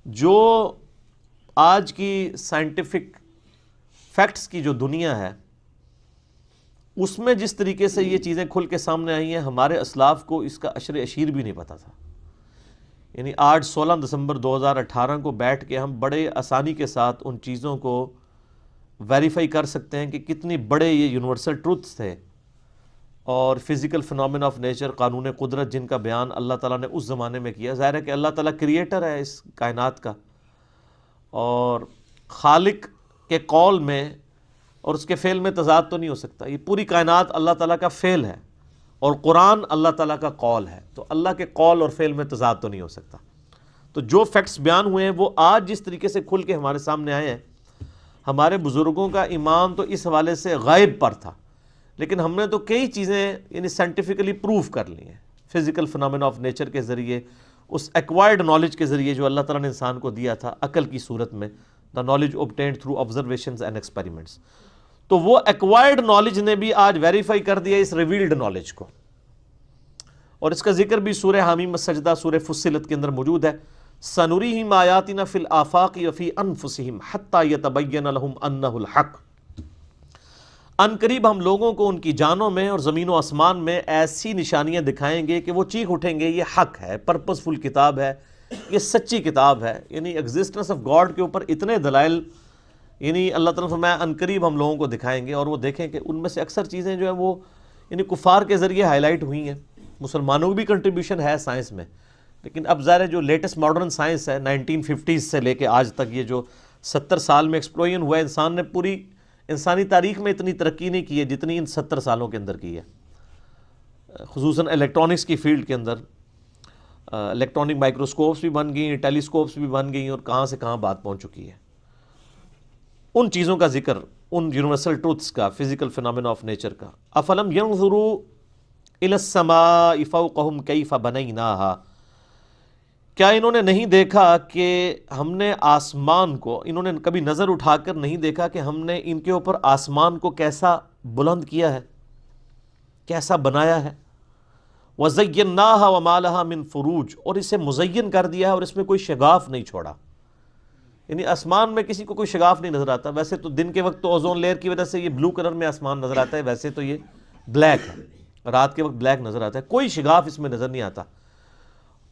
جو آج کی سائنٹیفک فیکٹس کی جو دنیا ہے اس میں جس طریقے سے یہ چیزیں کھل کے سامنے آئی ہیں، ہمارے اسلاف کو اس کا عشر اشیر بھی نہیں پتا تھا. یعنی آج 16 دسمبر 2018 کو بیٹھ کے ہم بڑے آسانی کے ساتھ ان چیزوں کو ویریفائی کر سکتے ہیں کہ کتنی بڑے یہ یونیورسل ٹروتھس تھے اور فزیکل فنومین آف نیچر، قانون قدرت، جن کا بیان اللہ تعالیٰ نے اس زمانے میں کیا. ظاہر ہے کہ اللہ تعالیٰ کریٹر ہے اس کائنات کا، اور خالق کے قول میں اور اس کے فعل میں تضاد تو نہیں ہو سکتا. یہ پوری کائنات اللہ تعالیٰ کا فعل ہے اور قرآن اللہ تعالیٰ کا قول ہے، تو اللہ کے قول اور فعل میں تضاد تو نہیں ہو سکتا. تو جو فیکٹس بیان ہوئے ہیں وہ آج جس طریقے سے کھل کے ہمارے سامنے آئے ہیں، ہمارے بزرگوں کا ایمان تو اس حوالے سے غائب پر تھا، لیکن ہم نے تو کئی چیزیں یعنی سائنٹیفکلی پروف کر لی ہیں فزیکل فنومین آف نیچر کے ذریعے، اس ایکوائرڈ نالج کے ذریعے جو اللہ تعالیٰ نے انسان کو دیا تھا عقل کی صورت میں، the knowledge obtained through observations and experiments. تو وہ ایکوائرڈ نالج نے بھی آج ویریفائی کر دیا اس ریویلڈ نالج کو، اور اس کا ذکر بھی سورہ حامیم السجدہ، سورہ فصلت کے اندر موجود ہے. سَنُرِيهِمْ آيَاتِنَا فِي الْآفَاقِ وَفِي أَنفُسِهِمْ حَتَّى يَتَبَيَّنَ لَهُمْ أَنَّهُ الْحَقُّ. ان قریب ہم لوگوں کو ان کی جانوں میں اور زمین و آسمان میں ایسی نشانیاں دکھائیں گے کہ وہ چیخ اٹھیں گے یہ حق ہے، پرپسفل کتاب ہے، یہ سچی کتاب ہے. یعنی ایگزسٹنس آف گاڈ کے اوپر اتنے دلائل یعنی اللہ تعالیٰ فرمایا ان قریب ہم لوگوں کو دکھائیں گے، اور وہ دیکھیں کہ ان میں سے اکثر چیزیں جو ہیں وہ یعنی کفار کے ذریعے ہائی لائٹ ہوئی ہیں. مسلمانوں کی بھی کنٹریبیوشن ہے سائنس میں، لیکن اب ظاہر ہے جو لیٹسٹ ماڈرن سائنس ہے 1950s سے لے کے آج تک، یہ جو 70 سال میں ایکسپلوژن ہوا ہے، انسان نے پوری انسانی تاریخ میں اتنی ترقی نہیں کی ہے جتنی ان 70 سالوں کے اندر کی ہے. خصوصاً الیکٹرانکس کی فیلڈ کے اندر الیکٹرانک مائکروسکوپس بھی بن گئی، ٹیلیسکوپس بھی بن گئی، اور کہاں سے کہاں بات پہنچ چکی ہے. ان چیزوں کا ذکر، ان یونیورسل ٹروتھس کا، فزیکل فنومین آف نیچر کا. افلم ينظروا الى السماء فوقهم كيف بنيناها. کیا انہوں نے نہیں دیکھا کہ ہم نے آسمان کو، انہوں نے کبھی نظر اٹھا کر نہیں دیکھا کہ ہم نے ان کے اوپر آسمان کو کیسا بلند کیا ہے، کیسا بنایا ہے. وَزَيَّنَّاهَا وَمَا لَهَا مِن فُرُوجٍ. اور اسے مزین کر دیا ہے اور اس میں کوئی شگاف نہیں چھوڑا. یعنی آسمان میں کسی کو کوئی شگاف نہیں نظر آتا. ویسے تو دن کے وقت تو اوزون لیئر کی وجہ سے یہ بلو کلر میں آسمان نظر آتا ہے، ویسے تو یہ بلیک ہے، رات کے وقت بلیک نظر آتا ہے، کوئی شگاف اس میں نظر نہیں آتا.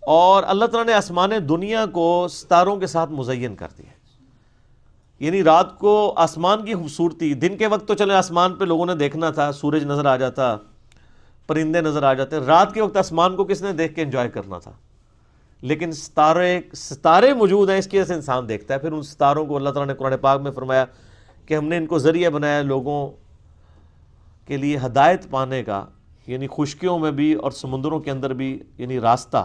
اور اللہ تعالیٰ نے آسمان دنیا کو ستاروں کے ساتھ مزین کر دیا. یعنی رات کو آسمان کی خوبصورتی، دن کے وقت تو چلے آسمان پہ لوگوں نے دیکھنا تھا، سورج نظر آ جاتا، پرندے نظر آ جاتے، رات کے وقت آسمان کو کس نے دیکھ کے انجوائے کرنا تھا. لیکن ستارے موجود ہیں، اس کی وجہ سے انسان دیکھتا ہے. پھر ان ستاروں کو اللہ تعالیٰ نے قرآن پاک میں فرمایا کہ ہم نے ان کو ذریعہ بنایا لوگوں کے لیے ہدایت پانے کا، یعنی خشکیوں میں بھی اور سمندروں کے اندر بھی، یعنی راستہ.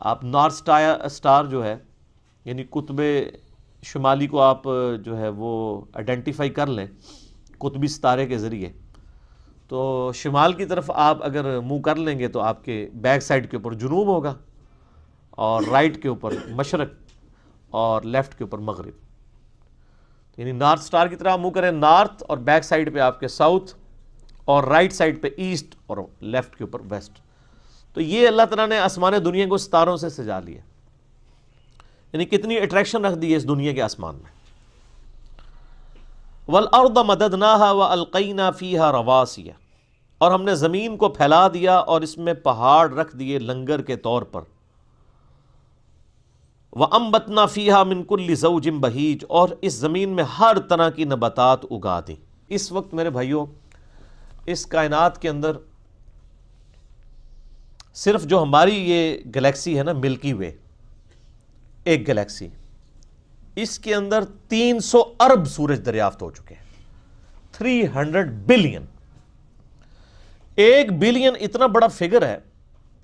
آپ نارتھ سٹار جو ہے، یعنی قطب شمالی کو آپ جو ہے وہ آئیڈینٹیفائی کر لیں قطبی ستارے کے ذریعے، تو شمال کی طرف آپ اگر منہ کر لیں گے تو آپ کے بیک سائڈ کے اوپر جنوب ہوگا، اور رائٹ کے اوپر مشرق، اور لیفٹ کے اوپر مغرب. یعنی نارتھ سٹار کی طرح آپ منہ کریں نارتھ، اور بیک سائڈ پہ آپ کے ساؤتھ، اور رائٹ سائڈ پہ ایسٹ، اور لیفٹ کے اوپر ویسٹ. تو یہ اللہ تعالیٰ نے آسمان دنیا کو ستاروں سے سجا لیا. یعنی کتنی اٹریکشن رکھ دی ہے اس دنیا کے آسمان میں. وَالْأَرْضَ مَدَدْنَاهَا وَأَلْقَيْنَا فِيهَا رَوَاسِيَ. اور ہم نے زمین کو پھیلا دیا اور اس میں پہاڑ رکھ دیے لنگر کے طور پر. وَأَنبَتْنَا فِيهَا مِن كُلِّ زَوْجٍ بَهِيجٍ. اور اس زمین میں ہر طرح کی نباتات اگا دیں. اس وقت میرے بھائیوں اس کائنات کے اندر صرف جو ہماری یہ گلیکسی ہے نا، ملکی وے، ایک گلیکسی، اس کے اندر 300 ارب سورج دریافت ہو چکے ہیں. 300 بلین. 1 بلین اتنا بڑا فگر ہے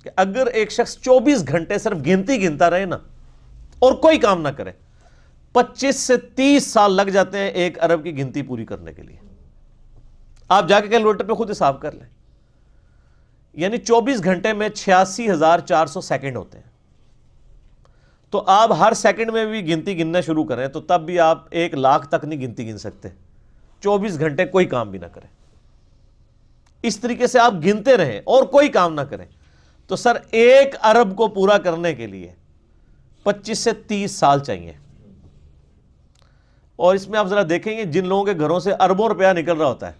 کہ اگر ایک شخص 24 گھنٹے صرف گنتی گنتا رہے نا اور کوئی کام نہ کرے، 25 سے 30 سال لگ جاتے ہیں 1 ارب کی گنتی پوری کرنے کے لیے. آپ جا کے کیلکولیٹر پہ خود حساب کر لیں. یعنی 24 گھنٹے میں 86,400 سیکنڈ ہوتے ہیں. تو آپ ہر سیکنڈ میں بھی گنتی گننا شروع کریں تو تب بھی آپ 1,00,000 تک نہیں گنتی گن سکتے 24 گھنٹے کوئی کام بھی نہ کریں. اس طریقے سے آپ گنتے رہیں اور کوئی کام نہ کریں تو سر 1 ارب کو پورا کرنے کے لیے 25 سے 30 سال چاہیے. اور اس میں آپ ذرا دیکھیں گے جن لوگوں کے گھروں سے اربوں روپیہ نکل رہا ہوتا ہے،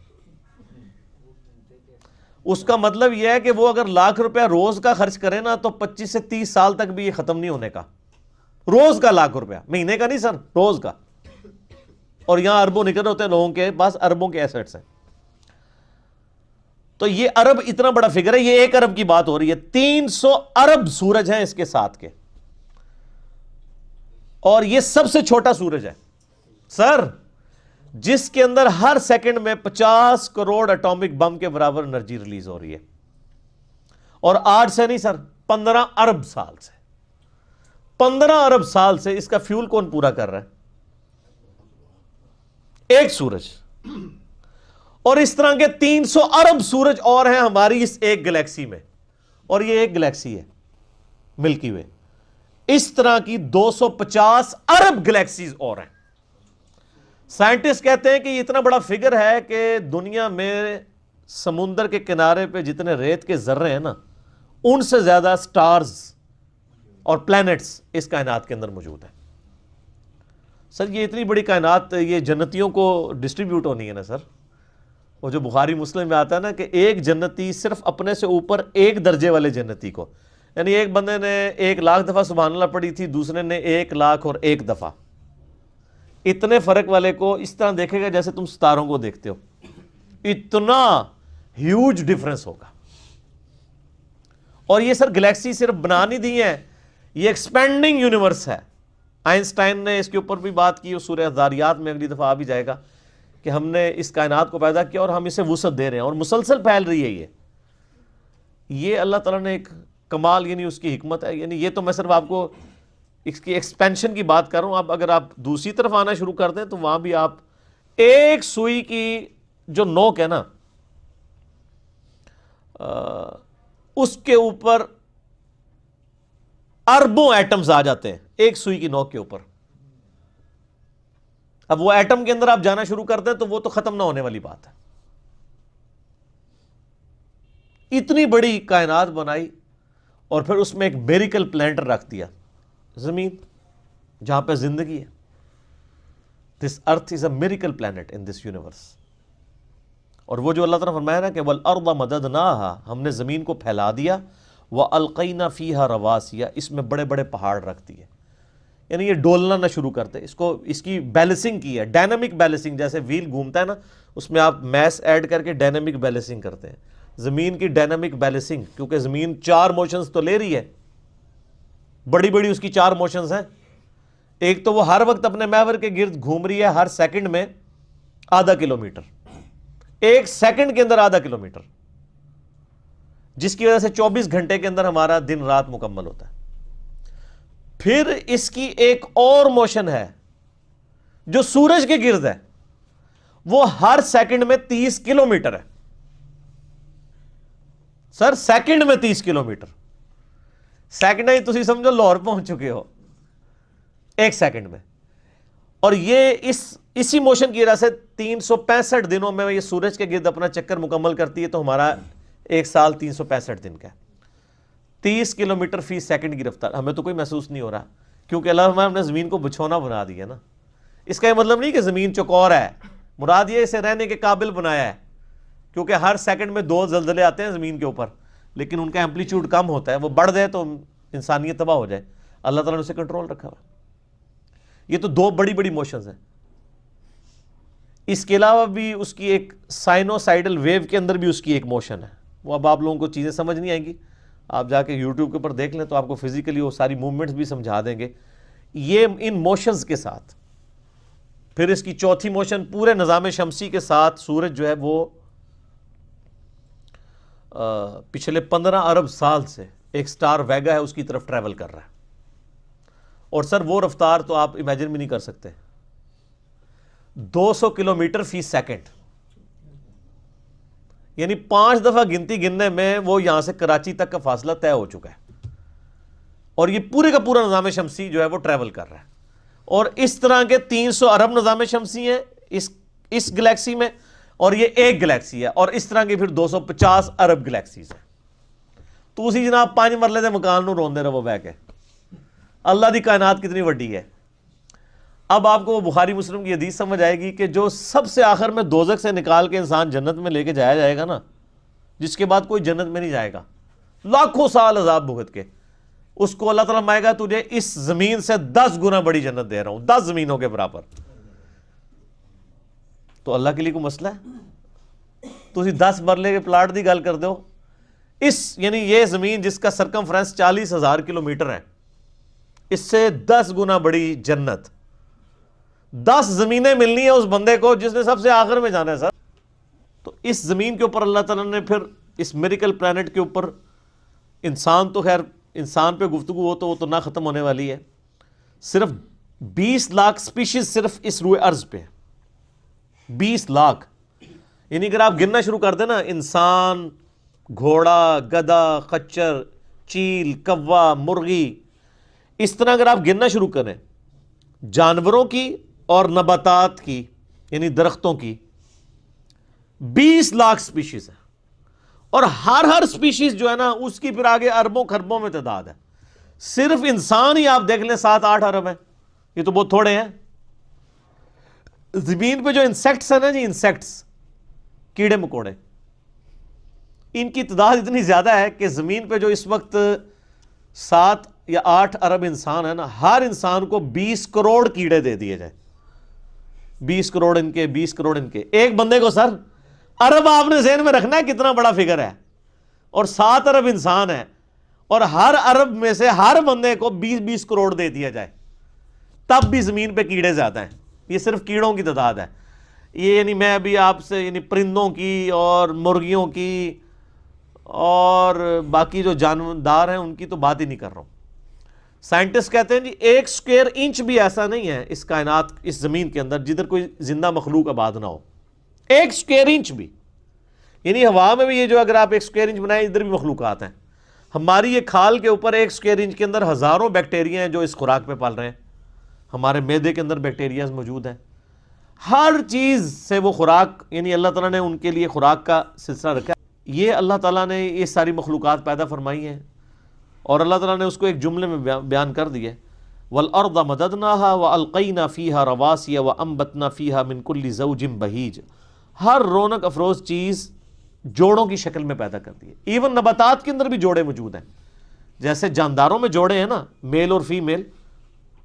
اس کا مطلب یہ ہے کہ وہ اگر لاکھ روپیہ روز کا خرچ کرے نا تو 25 سے 30 سال تک بھی یہ ختم نہیں ہونے کا. روز کا لاکھ روپیہ، مہینے کا نہیں سر، روز کا. اور یہاں اربوں نکل رہے ہوتے ہیں، لوگوں کے پاس اربوں کے ایسٹس ہیں. تو یہ ارب اتنا بڑا فگر ہے، یہ 1 ارب کی بات ہو رہی ہے. 300 ارب سورج ہیں اس کے ساتھ کے، اور یہ سب سے چھوٹا سورج ہے سر، جس کے اندر ہر سیکنڈ میں 50 کروڑ اٹامک بم کے برابر انرجی ریلیز ہو رہی ہے. اور آج سے نہیں سر، 15 ارب سال سے، 15 ارب سال سے اس کا فیول کون پورا کر رہا ہے؟ ایک سورج. اور اس طرح کے 300 ارب سورج اور ہیں ہماری اس ایک گلیکسی میں، اور یہ ایک گلیکسی ہے ملکی وے. اس طرح کی 250 ارب گلیکسیز اور ہیں. سائنٹسٹ کہتے ہیں کہ یہ اتنا بڑا فگر ہے کہ دنیا میں سمندر کے کنارے پہ جتنے ریت کے ذرے ہیں نا، ان سے زیادہ سٹارز اور پلینٹس اس کائنات کے اندر موجود ہیں. سر یہ اتنی بڑی کائنات یہ جنتیوں کو ڈسٹریبیوٹ ہونی ہے نا سر. وہ جو بخاری مسلم میں آتا ہے نا کہ ایک جنتی صرف اپنے سے اوپر 1 درجے والے جنتی کو، یعنی ایک بندے نے 1 لاکھ دفعہ سبحان اللہ پڑھی تھی، دوسرے نے 1 لاکھ اور 1 دفعہ، اتنے فرق والے کو اس طرح دیکھے گا جیسے تم ستاروں کو دیکھتے ہو. اتنا ہیوج ڈیفرنس ہوگا. اور یہ سر گلیکسی صرف بنا نہیں دی ہیں، یہ ایکسپینڈنگ یونیورس ہے. آئنسٹائن نے اس کے اوپر بھی بات کی، سورہ ذاریات میں اگلی دفعہ آ بھی جائے گا کہ ہم نے اس کائنات کو پیدا کیا اور ہم اسے وسعت دے رہے ہیں اور مسلسل پھیل رہی ہے. یہ اللہ تعالیٰ نے ایک کمال، یعنی اس کی حکمت ہے. یعنی یہ تو میں صرف آپ کو اس کی ایکسپینشن کی بات کر رہا ہوں. اب اگر آپ دوسری طرف آنا شروع کر دیں تو وہاں بھی آپ ایک سوئی کی جو نوک ہے نا، اس کے اوپر اربوں ایٹمز آ جاتے ہیں ایک سوئی کی نوک کے اوپر. اب وہ ایٹم کے اندر آپ جانا شروع کر دیں تو وہ تو ختم نہ ہونے والی بات ہے. اتنی بڑی کائنات بنائی اور پھر اس میں ایک میریکل پلانٹ رکھ دیا، زمین جہاں پہ زندگی ہے. This earth is a miracle planet in this universe. اور وہ جو اللہ تعالیٰ نے فرمایا نا کہ وَالْأَرْضَ مَدَدْنَاهَا، ہم نے زمین کو پھیلا دیا، وَأَلْقَيْنَا فِيهَا رَوَاسِيَ، اس میں بڑے بڑے پہاڑ رکھ دیے. یعنی یہ ڈولنا نہ شروع کرتے، اس کی بیلنسنگ کی ہے، ڈائنامک بیلنسنگ. جیسے ویل گھومتا ہے نا، اس میں آپ میس ایڈ کر کے ڈائنامک بیلنسنگ کرتے ہیں. زمین کی ڈائنامک بیلنسنگ، کیونکہ زمین 4 موشنز تو لے رہی ہے، بڑی بڑی اس کی 4 موشنز ہیں. ایک تو وہ ہر وقت اپنے محور کے گرد گھوم رہی ہے، ہر سیکنڈ میں ½ کلومیٹر، 1 سیکنڈ کے اندر ½ کلومیٹر، جس کی وجہ سے 24 گھنٹے کے اندر ہمارا دن رات مکمل ہوتا ہے. پھر اس کی ایک اور موشن ہے جو سورج کے گرد ہے، وہ ہر سیکنڈ میں 30 کلومیٹر ہے. سر سیکنڈ میں 30 کلومیٹر، سیکنڈ ہی تسی سمجھو لاہور پہنچ چکے ہو 1 سیکنڈ میں. اور یہ اسی موشن کی وجہ سے 365 دنوں میں یہ سورج کے گرد اپنا چکر مکمل کرتی ہے. تو ہمارا 1 سال 365 دن کا ہے. 30 کلومیٹر فی سیکنڈ کی رفتار. ہمیں تو کوئی محسوس نہیں ہو رہا، کیونکہ اللہ نے زمین کو بچھونا بنا دیا نا. اس کا یہ مطلب نہیں کہ زمین چوکور ہے، مراد یہ اسے رہنے کے قابل بنایا ہے. کیونکہ ہر سیکنڈ میں 2 زلزلے آتے ہیں زمین کے اوپر، لیکن ان کا ایمپلیٹیوڈ کم ہوتا ہے. وہ بڑھ جائے تو انسانیت تباہ ہو جائے. اللہ تعالیٰ نے اسے کنٹرول رکھا ہوا. یہ تو 2 بڑی بڑی موشنز ہیں. اس کے علاوہ بھی اس کی ایک سائنوسائیڈل ویو کے اندر بھی اس کی ایک موشن ہے. وہ اب آپ لوگوں کو چیزیں سمجھ نہیں آئیں گی، آپ جا کے یوٹیوب کے اوپر دیکھ لیں تو آپ کو فزیکلی وہ ساری موومنٹس بھی سمجھا دیں گے. یہ ان موشنز کے ساتھ پھر اس کی چوتھی موشن پورے نظام شمسی کے ساتھ سورج جو ہے وہ پچھلے 15 ارب سال سے ایک سٹار ویگا ہے اس کی طرف ٹریول کر رہا ہے. اور سر وہ رفتار تو آپ امیجن بھی نہیں کر سکتے، 200 کلومیٹر فی سیکنڈ. یعنی 5 دفعہ گنتی گننے میں وہ یہاں سے کراچی تک کا فاصلہ طے ہو چکا ہے. اور یہ پورے کا پورا نظام شمسی جو ہے وہ ٹریول کر رہا ہے. اور اس طرح کے 300 ارب نظام شمسی ہیں اس گلیکسی میں، اور یہ ایک گلیکسی ہے. اور اس طرح کی پھر 250 ارب گلیکسیز ہیں. تو اسی جناب 5 مرلے دے مکان نو روندے رہو بہ کے. اللہ دی کائنات کتنی بڑی ہے. اب آپ کو وہ بخاری مسلم کی حدیث سمجھ آئے گی کہ جو سب سے آخر میں دوزخ سے نکال کے انسان جنت میں لے کے جایا جائے گا نا، جس کے بعد کوئی جنت میں نہیں جائے گا، لاکھوں سال عذاب بھگت کے، اس کو اللہ تعالیٰ مائے گا تجھے اس زمین سے 10 گنا بڑی جنت دے رہا ہوں، 10 زمینوں کے برابر. تو اللہ کے لیے کوئی مسئلہ ہے؟ تو 10 مرلے کے پلاٹ دی گل کر دو. یعنی یہ زمین جس کا سرکمفرنس 40,000 کلومیٹر ہے، اس سے 10 گنا بڑی جنت، 10 زمینیں ملنی ہیں اس بندے کو جس نے سب سے آخر میں جانا ہے. سر تو اس زمین کے اوپر اللہ تعالیٰ نے پھر اس میریکل پلانٹ کے اوپر انسان، تو خیر انسان پہ گفتگو ہو تو وہ تو نہ ختم ہونے والی ہے، صرف 20 لاکھ سپیشیز صرف اس روئے ارض پہ، 20 لاکھ. یعنی اگر آپ گننا شروع کر دیں نا، انسان، گھوڑا، گدھا، خچر، چیل، کوا، مرغی، اس طرح اگر آپ گننا شروع کریں جانوروں کی اور نباتات کی، یعنی درختوں کی، 20 لاکھ سپیشیز ہے. اور ہر سپیشیز جو ہے نا اس کی پھر آگے اربوں خربوں میں تعداد ہے. صرف انسان ہی آپ دیکھ لیں 7-8 ارب ہیں، یہ تو بہت تھوڑے ہیں. زمین پہ جو انسیکٹس ہیں نا جی، انسیکٹس، کیڑے مکوڑے، ان کی تعداد اتنی زیادہ ہے کہ زمین پہ جو اس وقت 7 یا 8 ارب انسان ہے نا، ہر انسان کو 20 کروڑ کیڑے دے دیے جائیں، 20 کروڑ ان کے، 20 کروڑ ان کے، ایک بندے کو. سر ارب آپ نے ذہن میں رکھنا ہے کتنا بڑا فگر ہے، اور 7 ارب انسان ہے، اور ہر ارب میں سے ہر بندے کو 20 کروڑ دے دیا جائے، تب بھی زمین پہ کیڑے زیادہ ہیں. یہ صرف کیڑوں کی تعداد ہے. یہ یعنی میں ابھی آپ سے یعنی پرندوں کی اور مرغیوں کی اور باقی جو جاندار ہیں ان کی تو بات ہی نہیں کر رہا ہوں. سائنٹسٹ کہتے ہیں جی 1 اسکوائر انچ بھی ایسا نہیں ہے اس کائنات، اس زمین کے اندر جدھر کوئی زندہ مخلوق آباد نہ ہو. 1 اسکوائر انچ بھی، یعنی ہوا میں بھی یہ جو اگر آپ 1 اسکوائر انچ بنائیں ادھر بھی مخلوقات ہیں. ہماری یہ کھال کے اوپر 1 اسکوائر انچ کے اندر ہزاروں بیکٹیریا ہیں جو اس خوراک پہ پال رہے ہیں. ہمارے معدے کے اندر بیکٹیریاز موجود ہیں. ہر چیز سے وہ خوراک، یعنی اللہ تعالیٰ نے ان کے لیے خوراک کا سلسلہ رکھا ہے. یہ اللہ تعالیٰ نے یہ ساری مخلوقات پیدا فرمائی ہیں، اور اللہ تعالیٰ نے اس کو ایک جملے میں بیان کر دیا: وَالْأَرْضَ مَدَدْنَاهَا وَأَلْقَيْنَا فِيهَا رَوَاسِيَ وَأَنبَتْنَا فِيهَا مِن كُلِّ زَوْجٍ بَهِيجٍ. ہر رونق افروز چیز جوڑوں کی شکل میں پیدا کر دی ہے. ایون نباتات کے اندر بھی جوڑے موجود ہیں، جیسے جانداروں میں جوڑے ہیں نا، میل اور فیمیل،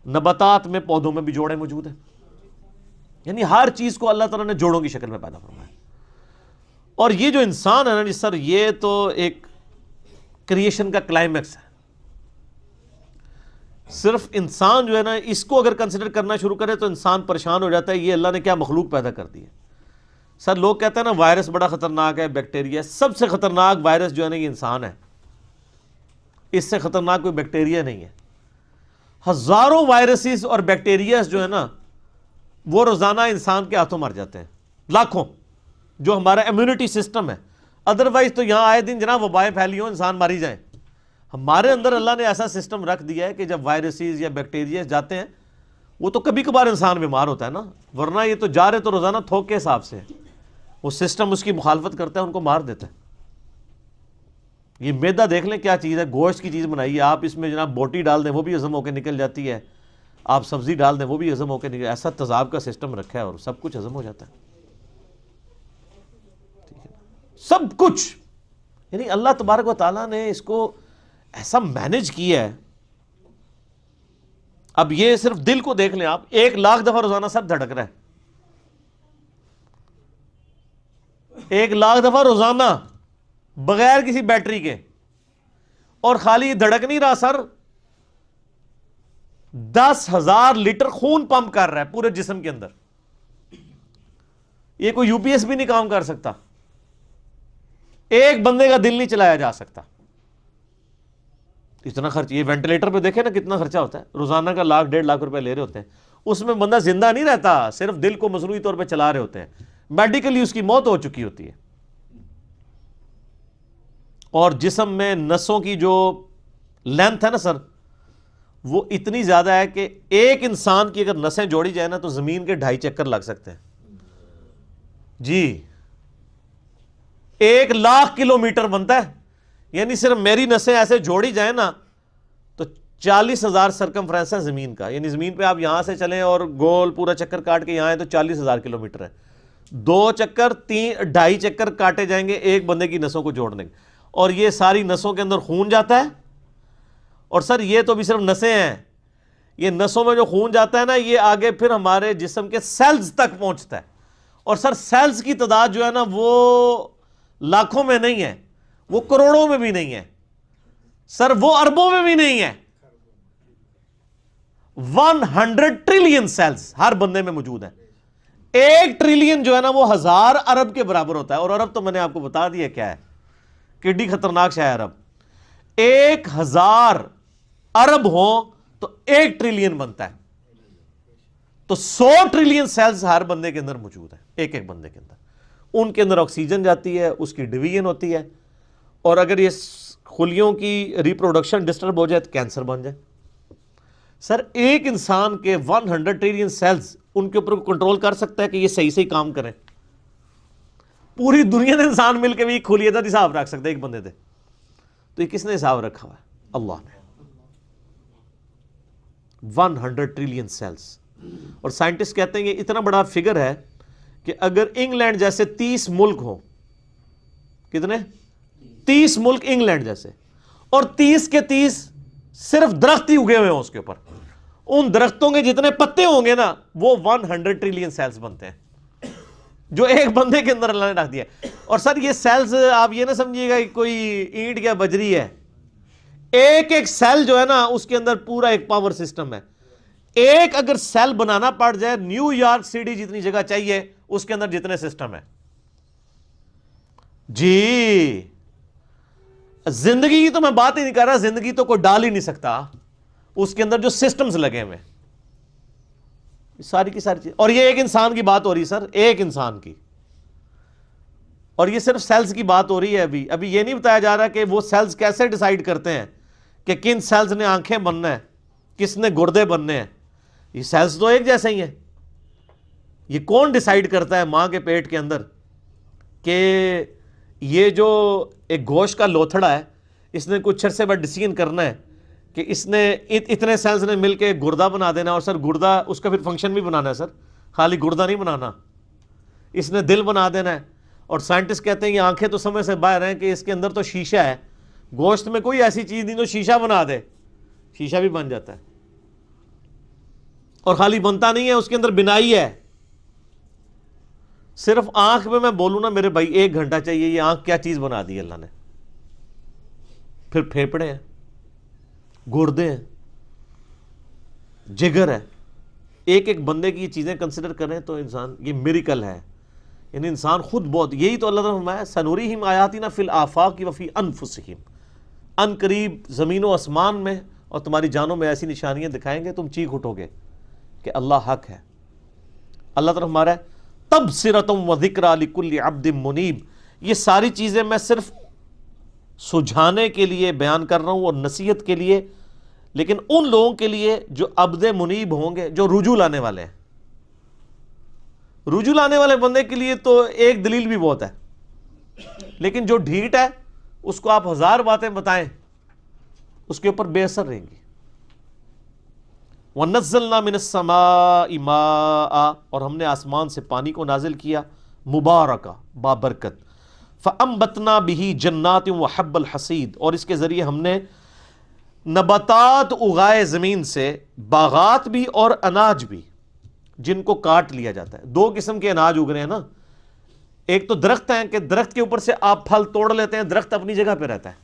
نباتات میں، پودوں میں بھی جوڑے موجود ہیں. یعنی ہر چیز کو اللہ تعالیٰ نے جوڑوں کی شکل میں پیدا فرمایا. اور یہ جو انسان ہے نا جی سر، یہ تو ایک کریشن کا کلائمیکس ہے. صرف انسان جو ہے نا، اس کو اگر کنسیڈر کرنا شروع کرے تو انسان پریشان ہو جاتا ہے، یہ اللہ نے کیا مخلوق پیدا کر دی ہے. سر لوگ کہتے ہیں نا وائرس بڑا خطرناک ہے، بیکٹیریا. سب سے خطرناک وائرس جو ہے نا یہ انسان ہے، اس سے خطرناک کوئی بیکٹیریا نہیں ہے. ہزاروں وائرسز اور بیکٹیریاز جو ہے نا وہ روزانہ انسان کے ہاتھوں مر جاتے ہیں، لاکھوں، جو ہمارا امیونٹی سسٹم ہے. ادروائز تو یہاں آئے دن جناب وبائیں پھیلی ہوں، انسان ماری جائیں. ہمارے اندر اللہ نے ایسا سسٹم رکھ دیا ہے کہ جب وائرسز یا بیکٹیریا جاتے ہیں، وہ تو کبھی کبھار انسان بیمار ہوتا ہے نا، ورنہ یہ تو جا رہے تو روزانہ تھوک کے حساب سے وہ سسٹم اس کی مخالفت کرتا ہے، ان کو مار دیتا ہے. یہ میدا دیکھ لیں کیا چیز ہے، گوشت کی چیز بنائی ہے. آپ اس میں جناب بوٹی ڈال دیں وہ بھی ہضم ہو کے نکل جاتی ہے، آپ سبزی ڈال دیں وہ بھی ہضم ہو کے نکل، ایسا تیزاب کا سسٹم رکھا ہے اور سب کچھ ہضم ہو جاتا ہے. ٹھیک ہے، سب کچھ. یعنی اللہ تبارک و تعالیٰ نے اس کو ایسا مینج کیا ہے. اب یہ صرف دل کو دیکھ لیں آپ، 1 لاکھ دفعہ روزانہ سر دھڑک رہا ہے، 1 لاکھ دفعہ روزانہ بغیر کسی بیٹری کے. اور خالی دھڑک نہیں رہا سر، 10,000 لیٹر خون پمپ کر رہا ہے پورے جسم کے اندر. یہ کوئی یو پی ایس بھی نہیں کام کر سکتا، ایک بندے کا دل نہیں چلایا جا سکتا. اتنا خرچ. یہ وینٹیلیٹر پہ دیکھیں نا کتنا خرچہ ہوتا ہے، روزانہ کا 1,00,000-1.5 لاکھ روپے لے رہے ہوتے ہیں. اس میں بندہ زندہ نہیں رہتا، صرف دل کو مصنوعی طور پہ چلا رہے ہوتے ہیں، میڈیکلی اس کی موت ہو چکی ہوتی ہے. اور جسم میں نسوں کی جو لینتھ ہے نا سر، وہ اتنی زیادہ ہے کہ ایک انسان کی اگر نسیں جوڑی جائے نا تو زمین کے 2.5 چکر لگ سکتے ہیں جی. 1,00,000 کلومیٹر بنتا ہے. یعنی صرف میری نسیں ایسے جوڑی جائیں نا تو 40,000 سرکمفرنس ہے زمین کا، یعنی زمین پہ آپ یہاں سے چلیں اور گول پورا چکر کاٹ کے یہاں آئیں تو 40,000 کلومیٹر ہے. 2 چکر 2.5 چکر کاٹے جائیں گے ایک بندے کی نسوں کو جوڑنے کے. اور یہ ساری نسوں کے اندر خون جاتا ہے. اور سر یہ تو بھی صرف نسیں ہیں، یہ نسوں میں جو خون جاتا ہے نا یہ آگے پھر ہمارے جسم کے سیلز تک پہنچتا ہے. اور سر سیلز کی تعداد جو ہے نا وہ لاکھوں میں نہیں ہے، وہ کروڑوں میں بھی نہیں ہے سر، وہ اربوں میں بھی نہیں ہے. 100 ٹریلین سیلز ہر بندے میں موجود ہیں. 1 ٹریلین جو ہے نا وہ 1000 ارب کے برابر ہوتا ہے. اور ارب تو میں نے آپ کو بتا دیا کیا ہے، کڈی خطرناک شے ہے ارب. 1000 ارب ہوں تو 1 ٹریلین بنتا ہے. تو 100 ٹریلین سیلز ہر بندے کے اندر موجود ہیں، ایک ایک بندے کے اندر. ان کے اندر آکسیجن جاتی ہے، اس کی ڈویژن ہوتی ہے، اور اگر یہ خلیوں کی ریپروڈکشن ڈسٹرب ہو جائے تو کینسر بن جائے. سر ایک انسان کے 100 ٹریلین سیلز ان کے اوپر کنٹرول کر سکتا ہے کہ یہ صحیح صحیح کام کریں؟ پوری دنیا نے انسان مل کے بھی کھلی عدد حساب رکھ سکتے ایک بندے دے. تو یہ کس نے حساب رکھا ہوا ہے؟ اللہ نے. 100 ٹریلین سیلز. اور سائنٹسٹ کہتے ہیں یہ اتنا بڑا فگر ہے کہ اگر انگلینڈ جیسے 30 ملک ہوں، کتنے 30 ملک انگلینڈ جیسے، اور 30 کے 30 صرف درخت ہی اگے ہوئے ہوں اس کے اوپر، ان درختوں کے جتنے پتے ہوں گے نا وہ 100 ٹریلین سیلز بنتے ہیں جو ایک بندے کے اندر اللہ نے رکھ دیا. اور سر یہ سیلز آپ یہ نہ سمجھیے گا کہ کوئی اینٹ یا بجری ہے، ایک ایک سیل جو ہے نا اس کے اندر پورا ایک پاور سسٹم ہے. ایک اگر سیل بنانا پڑ جائے، نیو یارک سٹی جتنی جگہ چاہیے اس کے اندر جتنے سسٹم ہے. جی زندگی کی تو میں بات ہی نہیں کر رہا، زندگی تو کوئی ڈال ہی نہیں سکتا اس کے اندر جو سسٹمز لگے ہوئے ساری کی ساری چیز. اور یہ ایک انسان کی بات ہو رہی ہے سر، ایک انسان کی. اور یہ صرف سیلز کی بات ہو رہی ہے. ابھی یہ نہیں بتایا جا رہا کہ وہ سیلز کیسے ڈیسائیڈ کرتے ہیں کہ کن سیلز نے آنکھیں بننا ہے، کس نے گردے بننے ہیں. یہ سیلز تو ایک جیسے ہی ہیں. یہ کون ڈیسائیڈ کرتا ہے ماں کے پیٹ کے اندر کہ یہ جو ایک گوشت کا لوتھڑا ہے اس نے کچھ عرصے بعد ڈیسیژن کرنا ہے کہ اس نے اتنے سیلز نے مل کے گردہ بنا دینا. اور سر گردہ اس کا پھر فنکشن بھی بنانا ہے سر، خالی گردہ نہیں بنانا، اس نے دل بنا دینا ہے. اور سائنٹسٹ کہتے ہیں یہ آنکھیں تو سمجھ سے باہر ہیں کہ اس کے اندر تو شیشہ ہے، گوشت میں کوئی ایسی چیز نہیں تو شیشہ بنا دے، شیشہ بھی بن جاتا ہے. اور خالی بنتا نہیں ہے، اس کے اندر بنائی ہے. صرف آنکھ میں بولوں نا میرے بھائی 1 گھنٹہ چاہیے. یہ آنکھ کیا چیز بنا دی اللہ نے. پھر پھیپڑے ہیں، گردے ہیں، جگر ہے. ایک ایک بندے کی یہ چیزیں کنسیڈر کریں تو انسان یہ میریکل ہے. یعنی انسان خود بہت، یہی تو اللہ تعالیٰ نے فرمایا سنوریہم آیاتنا فی الآفاق وفی انفسہم، ان قریب زمین و آسمان میں اور تمہاری جانوں میں ایسی نشانیاں دکھائیں گے تم چیخ اٹھو گے کہ اللہ حق ہے. اللہ تعالیٰ ہمارا ہے تبصرۃ و ذکریٰ لکل عبد منیب. یہ ساری چیزیں میں صرف سجھانے کے لیے بیان کر رہا ہوں اور نصیحت کے لیے، لیکن ان لوگوں کے لیے جو عبد منیب ہوں گے، جو رجوع لانے والے ہیں. رجوع لانے والے بندے کے لیے تو ایک دلیل بھی بہت ہے، لیکن جو ڈھیٹ ہے اس کو آپ 1000 باتیں بتائیں اس کے اوپر بے اثر رہیں گی. وَنَزَّلْنَا مِنَ السَّمَاءِ مَاءً، اور ہم نے آسمان سے پانی کو نازل کیا، مبارکہ بابرکت. فَأَنبَتْنَا بِهِ جَنَّاتٍ وَحَبَّ الْحَصِيدِ، اور اس کے ذریعے ہم نے نباتات اگائے زمین سے، باغات بھی اور اناج بھی جن کو کاٹ لیا جاتا ہے. 2 قسم کے اناج اگ رہے ہیں نا. ایک تو درخت ہیں کہ درخت کے اوپر سے آپ پھل توڑ لیتے ہیں، درخت اپنی جگہ پہ رہتا ہے.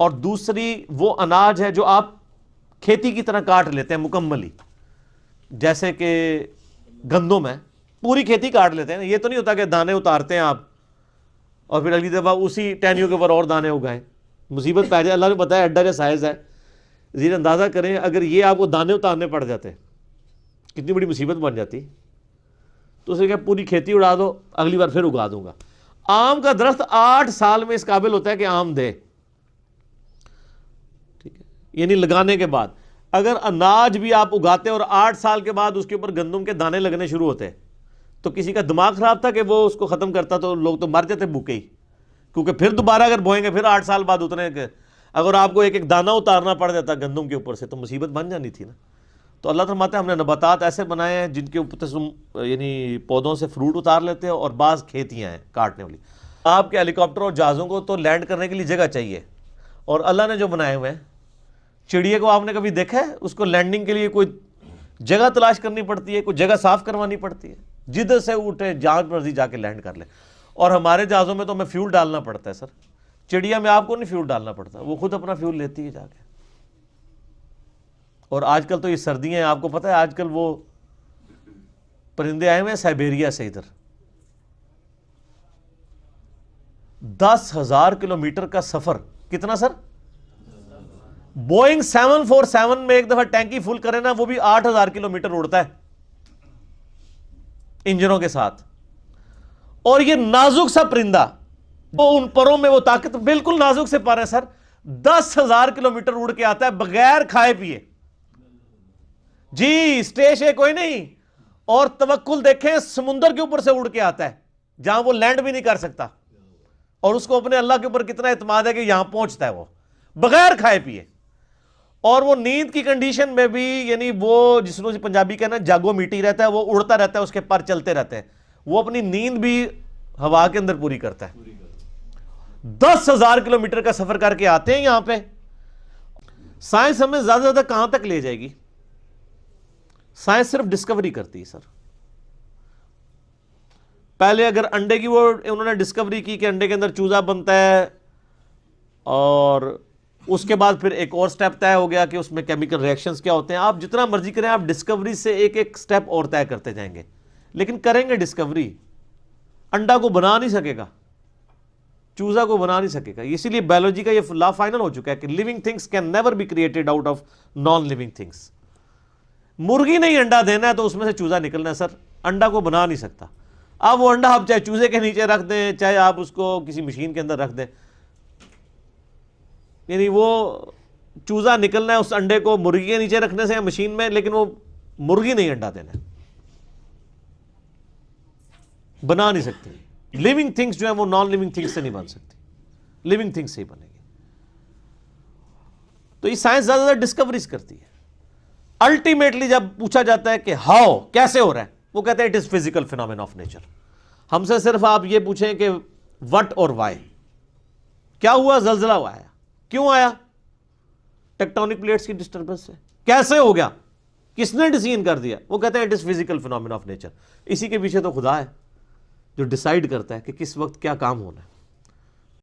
اور دوسری وہ اناج ہے جو آپ کھیتی کی طرح کاٹ لیتے ہیں مکملی، جیسے کہ گندم ہے، پوری کھیتی کاٹ لیتے ہیں. یہ تو نہیں ہوتا کہ دانے اتارتے ہیں آپ اور پھر اگلی دفعہ اسی ٹہنیوں کے اوپر اور دانے اگائیں. مصیبت پہ جائے. اللہ نے بتایا اڈا کا سائز ہے. زیر اندازہ کریں اگر یہ آپ کو دانے اتارنے پڑ جاتے کتنی بڑی مصیبت بن جاتی. تو اسے کہ پوری کھیتی اڑا دو، اگلی بار پھر اگا دوں گا. آم کا درخت 8 سال میں اس قابل ہوتا ہے کہ آم دے، ٹھیک ہے، یعنی لگانے کے بعد. اگر اناج بھی آپ اگاتے اور 8 سال کے بعد اس کے اوپر گندم کے دانے لگنے شروع ہوتے تو کسی کا دماغ خراب تھا کہ وہ اس کو ختم کرتا، تو لوگ تو مر جاتے بھوکے ہی، کیونکہ پھر دوبارہ اگر بوئیں گے پھر 8 سال بعد اتنے. اگر آپ کو ایک ایک دانہ اتارنا پڑ جاتا گندم کے اوپر سے تو مصیبت بن جانی تھی نا. تو اللہ فرماتا ہے ہم نے نباتات ایسے بنائے ہیں جن کے اوپر تم یعنی پودوں سے فروٹ اتار لیتے ہو، اور بعض کھیتیاں ہیں کاٹنے والی. آپ کے ہیلی کاپٹر اور جہازوں کو تو لینڈ کرنے کے لیے جگہ چاہیے، اور اللہ نے جو بنائے ہوئے ہیں، چڑیے کو آپ نے کبھی دیکھا ہے اس کو لینڈنگ کے لیے کوئی جگہ تلاش کرنی پڑتی ہے، کوئی جگہ صاف کروانی پڑتی ہے؟ جدھر سے اٹھے جہاں مرضی جا کے لینڈ کر لے. اور ہمارے جہازوں میں تو ہمیں فیول ڈالنا پڑتا ہے سر، چڑیا میں آپ کو نہیں فیول ڈالنا پڑتا، وہ خود اپنا فیول لیتی ہے جا کے. اور آج کل تو یہ سردیاں ہیں، آپ کو پتہ ہے آج کل وہ پرندے آئے ہوئے ہیں سائبیریا سے ادھر، 10,000 کلومیٹر کا سفر. کتنا سر؟ بوئنگ 747 میں ایک دفعہ ٹینکی فل کرے نا، وہ بھی 8,000 کلومیٹر اڑتا ہے انجنوں کے ساتھ. اور یہ نازک سا پرندہ، وہ ان پروں میں وہ طاقت، بالکل نازک سے پر ہے سر، 10,000 کلومیٹر اڑ کے آتا ہے بغیر کھائے پیے. جی اسٹیش ہے کوئی نہیں. اور توکل دیکھیں، سمندر کے اوپر سے اڑ کے آتا ہے جہاں وہ لینڈ بھی نہیں کر سکتا، اور اس کو اپنے اللہ کے اوپر کتنا اعتماد ہے کہ یہاں پہنچتا ہے وہ بغیر کھائے پیے. اور وہ نیند کی کنڈیشن میں بھی، یعنی وہ جس کو پنجابی کہنا جاگو میٹی رہتا ہے، وہ اڑتا رہتا ہے، اس کے پر چلتے رہتے ہیں، وہ اپنی نیند بھی ہوا کے اندر پوری کرتا ہے. 10,000 کلومیٹر کا سفر کر کے آتے ہیں یہاں پہ. سائنس ہمیں زیادہ سے زیادہ کہاں تک لے جائے گی؟ سائنس صرف ڈسکوری کرتی ہے سر. پہلے اگر انڈے کی وہ انہوں نے ڈسکوری کی کہ انڈے کے اندر چوزا بنتا ہے، اور اس کے بعد پھر ایک اور سٹیپ طے ہو گیا کہ اس میں کیمیکل ریئیکشنز کیا ہوتے ہیں. آپ جتنا مرضی کریں، آپ ڈسکوری سے ایک ایک سٹیپ اور طے کرتے جائیں گے، لیکن کریں گے ڈسکوری. انڈا کو بنا نہیں سکے گا، چوزا کو بنا نہیں سکے گا. اسی لیے بایولوجی کا یہ لا فائنل ہو چکا ہے کہ living things can never be created out of non living things. مرغی نہیں انڈا دینا ہے تو اس میں سے چوزا نکلنا ہے سر، انڈا کو بنا نہیں سکتا. اب وہ انڈا آپ چاہے چوزے کے نیچے رکھ دیں، چاہے آپ اس کو کسی مشین کے اندر رکھ دیں، یعنی وہ چوزا نکلنا ہے اس انڈے کو مرغی کے نیچے رکھنے سے یا مشین میں، لیکن وہ مرغی نہیں انڈا دینا ہے، بنا نہیں سکتی. لیونگ تھنگس جو ہیں وہ نان لیونگ تھنگس سے نہیں بن سکتی، لیونگ تھنگس سے ہی بنے گی. تو یہ سائنس زیادہ زیادہ ڈسکوریز کرتی ہے. الٹیمیٹلی جب پوچھا جاتا ہے کہ ہاؤ، کیسے ہو رہا ہے، وہ کہتے ہیں it is physical phenomena of nature. ہم سے صرف آپ یہ پوچھیں کہ وٹ اور وائی، کیا ہوا؟ زلزلہ آیا، کیوں آیا؟ ٹیکٹونک پلیٹس کی ڈسٹربنس سے. کیسے ہو گیا؟ کس نے ڈیسیژن کر دیا؟ وہ کہتے ہیں it is physical phenomena of nature. اسی کے پیچھے تو خدا ہے جو ڈیسائیڈ کرتا ہے کہ کس وقت کیا کام ہونا ہے.